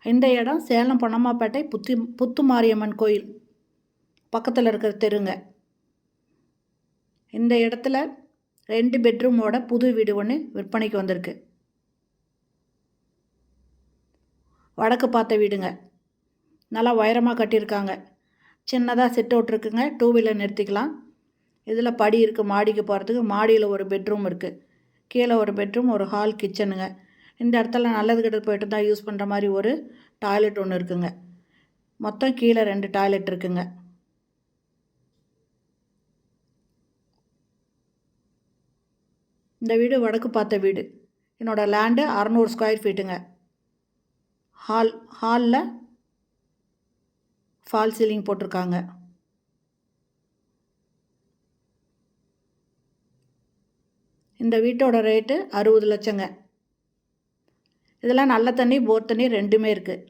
இந்த இடம் சேலம் பொன்னம்மாப்பேட்டை புத்துமாரியம்மன் கோயில் பக்கத்தில் இருக்கிற தெருங்க. இந்த இடத்துல 2 பெட்ரூமோட புது வீடு ஒன்று விற்பனைக்கு வந்திருக்கு. வடக்கு பார்த்த வீடுங்க. நல்லா உயரமாக கட்டியிருக்காங்க. சின்னதாக சிட் அவுட் இருக்குங்க. 2 வீலர் நிறுத்திக்கலாம். இதில் படி இருக்குது மாடிக்கு போகிறதுக்கு. மாடியில் ஒரு பெட்ரூம் இருக்குது. கீழே ஒரு பெட்ரூம், ஒரு ஹால், கிச்சனுங்க. இந்த இடத்துல நல்லது கெட்டது போய்ட்டு தான் யூஸ் பண்ணுற மாதிரி ஒரு டாய்லெட் ஒன்று இருக்குங்க. மொத்தம் கீழே 2 டாய்லெட் இருக்குங்க. இந்த வீடு வடக்கு பார்த்த வீடு. என்னோடய லேண்டு 600 ஸ்கொயர் ஃபீட்டுங்க. ஹாலில் ஃபால் சீலிங் போட்டிருக்காங்க. இந்த வீட்டோட ரேட்டு 60 லட்சங்க. இதெல்லாம் நல்ல தண்ணி, போர் தண்ணி ரெண்டுமே இருக்குது.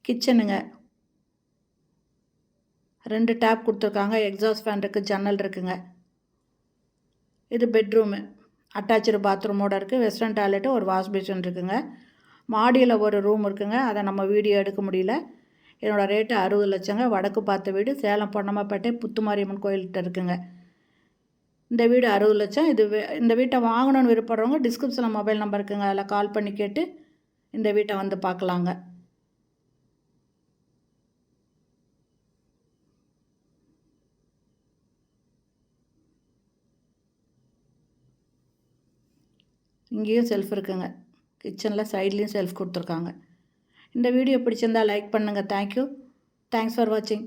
கிச்சனுங்க. 2 டேப் கொடுத்துருக்காங்க. எக்ஸாஸ்ட் ஃபேன் இருக்குது. ஜன்னல் இருக்குங்க. இது பெட்ரூமு. அட்டாச்சு பாத்ரூமோடு இருக்குது. வெஸ்டர்ன் டாய்லெட்டு, ஒரு வாஷ் பேஷன் இருக்குங்க. மாடியில் ஒரு ரூம் இருக்குங்க. அதை நம்ம வீடியோ எடுக்க முடியல. என்னோடய ரேட்டு 60 லட்சங்க. வடக்கு பார்த்த வீடு சேலம் பொன்னம்மாப்பேட்டை புத்துமாரியம்மன் கோயில்கிட்ட இருக்குங்க. இந்த வீடு 60 லட்சம். இந்த வீட்டை வாங்கணுன்னு விருப்பப்படுறவங்க டிஸ்கிரிப்ஷனில் மொபைல் நம்பர் இருக்குங்க. அதில் கால் பண்ணி கேட்டு இந்த வீட்டை வந்து பார்க்கலாங்க. இங்கேயும் செல்ஃப் இருக்குங்க. கிச்சனில் சைட்லேயும் செல்ஃப் கொடுத்துருக்காங்க. இந்த வீடியோ பிடிச்சிருந்தால் லைக் பண்ணுங்கள். தேங்க்யூ. தேங்க்ஸ் ஃபார் வாட்சிங்.